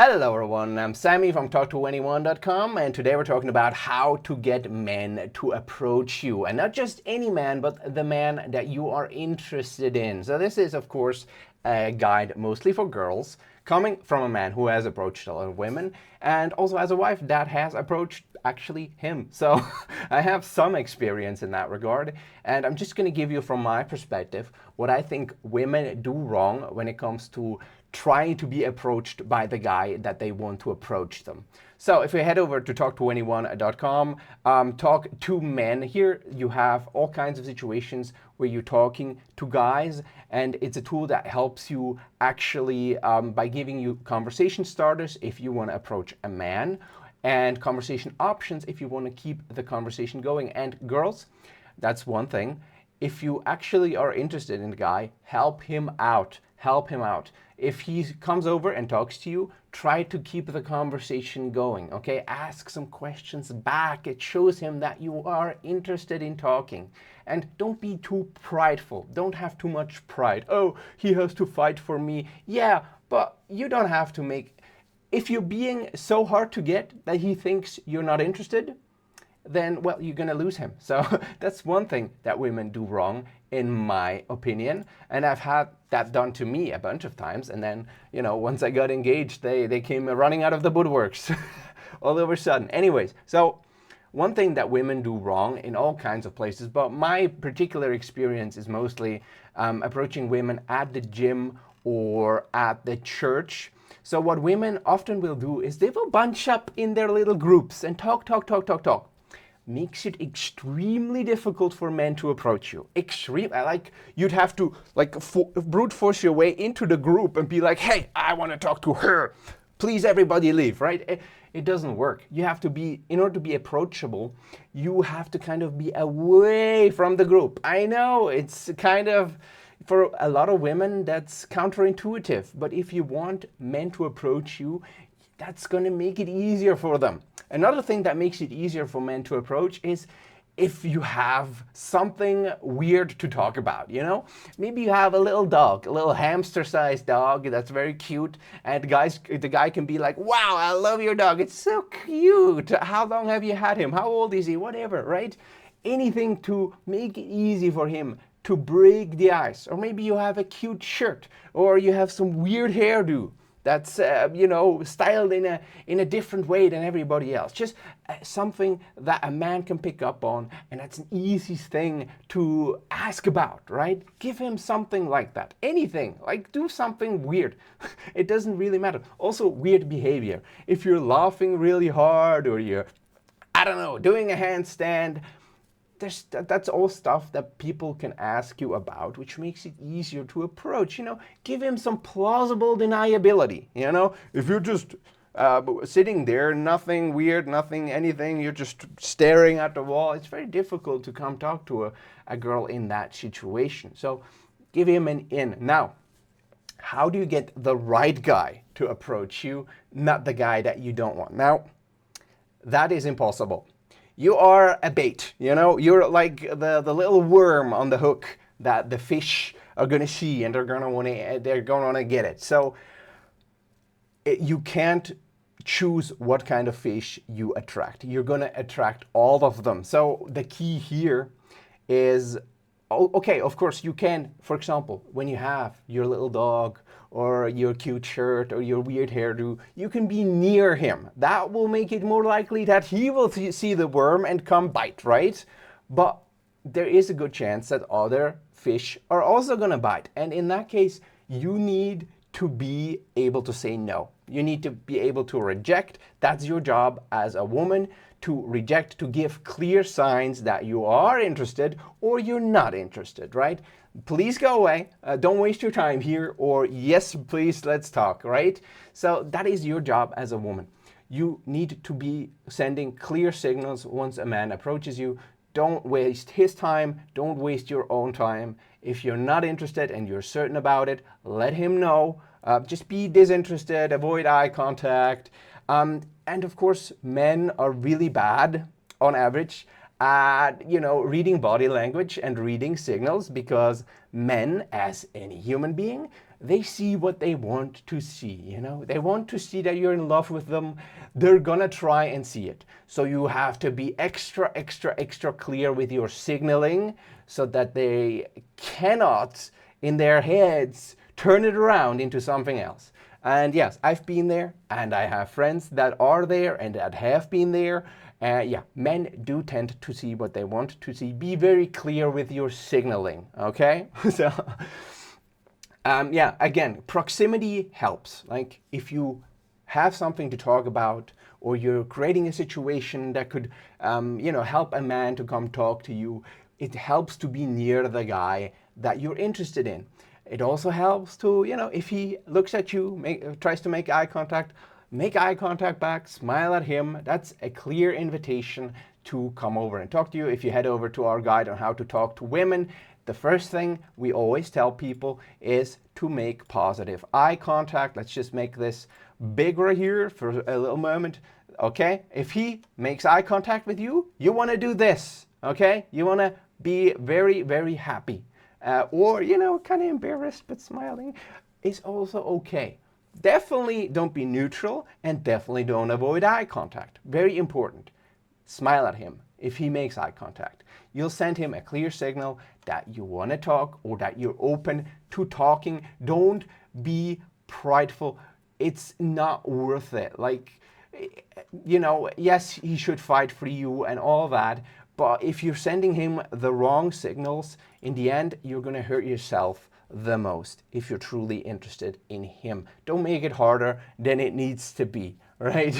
Hello everyone, I'm Sammy from talk2anyone.com, and today we're talking about how to get men to approach you. And not just any man, but the man that you are interested in. So this is, of course, a guide mostly for girls, coming from a man who has approached a lot of women, and also has a wife that has approached actually him. So I have some experience in that regard, and I'm just going to give you from my perspective what I think women do wrong when it comes to trying to be approached by the guy that they want to approach them. So if we head over to talk2anyone.com, talk to men, here you have all kinds of situations where you're talking to guys, and it's a tool that helps you actually by giving you conversation starters if you want to approach a man, and conversation options if you want to keep the conversation going. And girls, that's one thing. If you actually are interested in the guy, help him out. Help him out. If he comes over and talks to you, try to keep the conversation going, okay? Ask some questions back. It shows him that you are interested in talking. And don't be too prideful. Don't have too much pride. Oh, he has to fight for me. Yeah, but you don't have to make... If you're being so hard to get that he thinks you're not interested, then, well, you're gonna lose him. So that's one thing that women do wrong, in my opinion. And I've had that done to me a bunch of times. And then, you know, once I got engaged, they came running out of the woodworks all of a sudden. Anyways, so one thing that women do wrong in all kinds of places, but my particular experience is mostly approaching women at the gym or at the church. So what women often will do is they will bunch up in their little groups and talk. Makes it extremely difficult for men to approach you. Like you'd have to brute force your way into the group and be like, hey, I want to talk to her. Please everybody leave, right? It doesn't work. You have to be, in order to be approachable, you have to kind of be away from the group. I know it's kind of, for a lot of women, that's counterintuitive. But if you want men to approach you, that's going to make it easier for them. Another thing that makes it easier for men to approach is if you have something weird to talk about, you know? Maybe you have a little dog, a little hamster-sized dog that's very cute, and the guy can be like, wow, I love your dog, it's so cute. How long have you had him? How old is he? Whatever, right? Anything to make it easy for him to break the ice. Or maybe you have a cute shirt, or you have some weird hairdo that's styled in a different way than everybody else. Just something that a man can pick up on, and that's an easy thing to ask about, right? Give him something like that. Anything, like do something weird. It doesn't really matter. Also, weird behavior. If you're laughing really hard, or you're, I don't know, doing a handstand, that's all stuff that people can ask you about, which makes it easier to approach. You know, give him some plausible deniability. You know, if you're just sitting there, nothing weird, nothing, anything, you're just staring at the wall, it's very difficult to come talk to a girl in that situation. So give him an in. Now, how do you get the right guy to approach you, not the guy that you don't want? Now, that is impossible. You are a bait, you know, you're like the little worm on the hook that the fish are gonna see, and they're gonna wanna get it. So you can't choose what kind of fish you attract. You're gonna attract all of them. So the key here is, okay, of course you can, for example, when you have your little dog or your cute shirt or your weird hairdo, you can be near him. That will make it more likely that he will see the worm and come bite, right? But there is a good chance that other fish are also gonna bite. And in that case, you need to be able to say no. You need to be able to reject. That's your job as a woman, to reject, to give clear signs that you are interested or you're not interested, right? Please go away, don't waste your time here, or yes, please, let's talk, right? So that is your job as a woman. You need to be sending clear signals once a man approaches you. Don't waste his time, don't waste your own time. If you're not interested and you're certain about it, let him know. Just be disinterested, avoid eye contact. And of course, men are really bad on average at, reading body language and reading signals, because men, as any human being, they see what they want to see, They want to see that you're in love with them. They're gonna try and see it. So you have to be extra, extra, extra clear with your signaling so that they cannot, in their heads, turn it around into something else. And yes, I've been there, and I have friends that are there and that have been there. Yeah, men do tend to see what they want to see. Be very clear with your signaling, okay? So, yeah, again, proximity helps. Like if you have something to talk about, or you're creating a situation that could, help a man to come talk to you, it helps to be near the guy that you're interested in. It also helps to, if he looks at you, tries to make eye contact back, smile at him. That's a clear invitation to come over and talk to you. If you head over to our guide on how to talk to women, the first thing we always tell people is to make positive eye contact. Let's just make this bigger here for a little moment. Okay, if he makes eye contact with you, you want to do this. Okay, you want to be very, very happy. Or, kind of embarrassed, but smiling is also okay. Definitely don't be neutral, and definitely don't avoid eye contact. Very important. Smile at him if he makes eye contact. You'll send him a clear signal that you want to talk, or that you're open to talking. Don't be prideful. It's not worth it. Like, yes, he should fight for you and all that, but if you're sending him the wrong signals, in the end, you're going to hurt yourself the most if you're truly interested in him. Don't make it harder than it needs to be, right?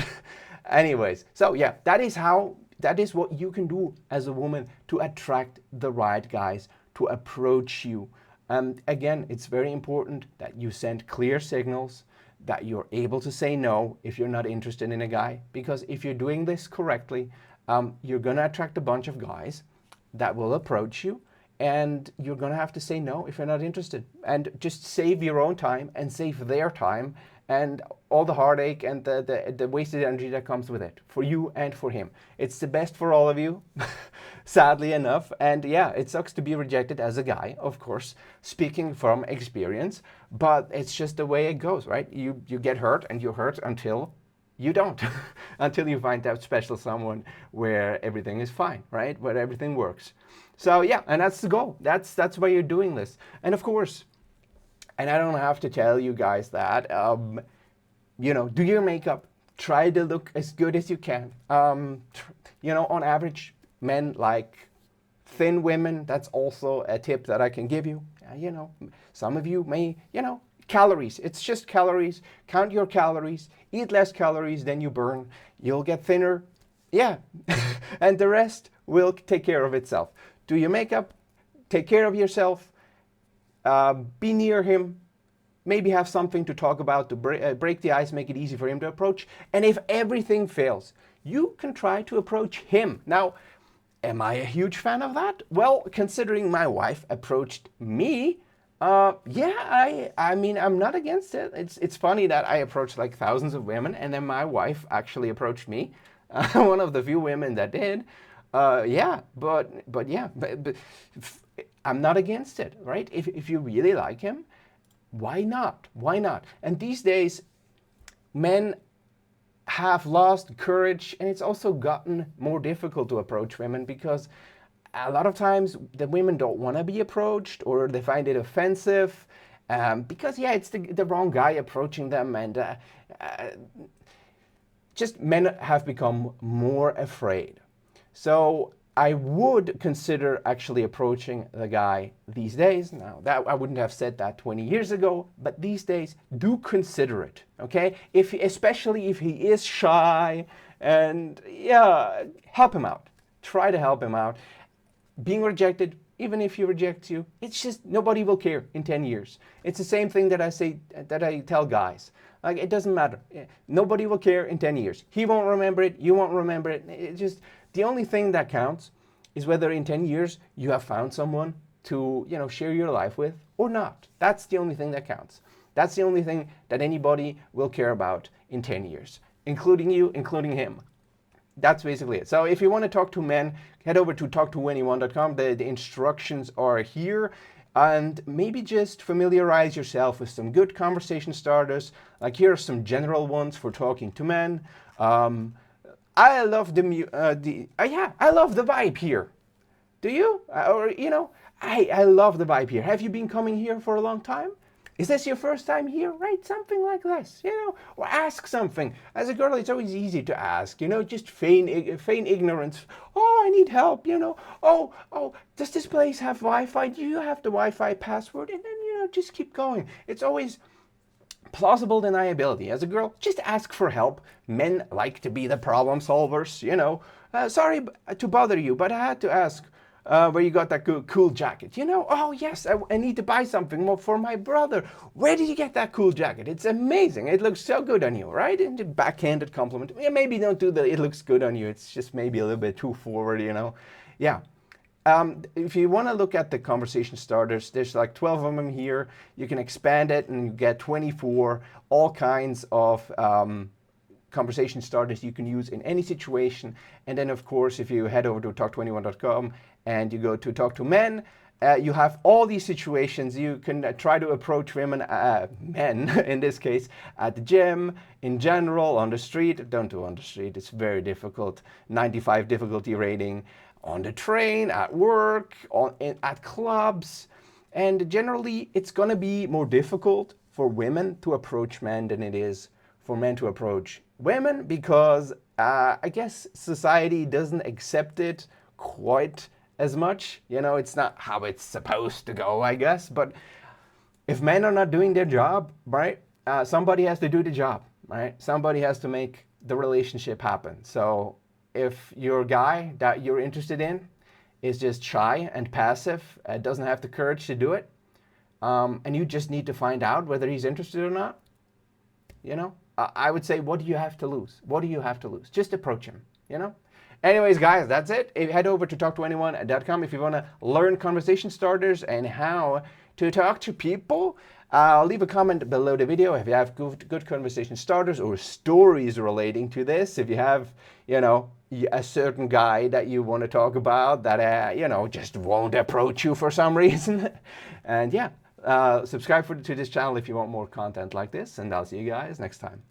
Anyways, so yeah, that is what you can do as a woman to attract the right guys to approach you. Again, it's very important that you send clear signals, that you're able to say no if you're not interested in a guy, because if you're doing this correctly, you're going to attract a bunch of guys that will approach you, and you're going to have to say no if you're not interested. And just save your own time and save their time and all the heartache and the wasted energy that comes with it, for you and for him. It's the best for all of you, sadly enough. And yeah, it sucks to be rejected as a guy, of course, speaking from experience, but it's just the way it goes, right? You get hurt, and you hurt until you don't, until you find that special someone where everything is fine, right? Where everything works. So yeah, and that's the goal. That's why you're doing this. And of course, and I don't have to tell you guys that, do your makeup, try to look as good as you can. On average, men like thin women. That's also a tip that I can give you. Some of you may, calories. It's just calories. Count your calories. Eat less calories than you burn. You'll get thinner. Yeah. And the rest will take care of itself. Do your makeup. Take care of yourself. Be near him. Maybe have something to talk about to break the ice, make it easy for him to approach. And if everything fails, you can try to approach him. Now, am I a huge fan of that? Well, considering my wife approached me, I mean, I'm not against it. It's funny that I approached like thousands of women, and then my wife actually approached me. One of the few women that did. But I'm not against it, right? If you really like him, why not? Why not? And these days, men have lost courage, and it's also gotten more difficult to approach women, because a lot of times the women don't want to be approached, or they find it offensive, because it's the wrong guy approaching them, and just men have become more afraid. So I would consider actually approaching the guy these days. Now, that I wouldn't have said that 20 years ago, but these days, do consider it, okay? Especially if he is shy, and help him out. Try to help him out. Being rejected, even if he rejects you, it's just nobody will care in 10 years. It's the same thing that I tell guys. Like, it doesn't matter. Nobody will care in 10 years. He won't remember it. You won't remember it. It's just, the only thing that counts is whether in 10 years you have found someone to, share your life with or not. That's the only thing that counts. That's the only thing that anybody will care about in 10 years, including you, including him. That's basically it. So if you want to talk to men, head over to talktoanyone.com. The instructions are here. and maybe just familiarize yourself with some good conversation starters. Like here are some general ones for talking to men. I love I love the vibe here. Do you? I love the vibe here. Have you been coming here for a long time? Is this your first time here? Right? Something like this, or ask something. As a girl, it's always easy to ask, just feign ignorance. Oh, I need help, Oh, does this place have Wi-Fi? Do you have the Wi-Fi password? And then, just keep going. It's always plausible deniability. As a girl, just ask for help. Men like to be the problem solvers, Sorry to bother you, but I had to ask where you got that cool jacket. Oh yes, I need to buy something more for my brother. Where did you get that cool jacket? It's amazing. It looks so good on you, right? And the backhanded compliment. Yeah, maybe don't do the it looks good on you. It's just maybe a little bit too forward, Yeah. If you want to look at the conversation starters, there's like 12 of them here. You can expand it and you get 24, all kinds of conversation starters you can use in any situation. And then, of course, if you head over to talk21.com and you go to Talk to Men, you have all these situations. You can try to approach women, men in this case, at the gym, in general, on the street. Don't do on the street, it's very difficult. 95 difficulty rating. On the train, at work, at clubs. And generally, it's going to be more difficult for women to approach men than it is for men to approach women, because I guess society doesn't accept it quite as much. It's not how it's supposed to go, I guess. But if men are not doing their job, right, somebody has to do the job, right? Somebody has to make the relationship happen. So if your guy that you're interested in is just shy and passive, doesn't have the courage to do it, and you just need to find out whether he's interested or not, I would say, what do you have to lose? What do you have to lose? Just approach him, Anyways, guys, that's it. Head over to talk21.com if you want to learn conversation starters and how to talk to people. Leave a comment below the video if you have good conversation starters or stories relating to this. If you have, a certain guy that you want to talk about that, just won't approach you for some reason. And yeah, subscribe to this channel if you want more content like this. And I'll see you guys next time.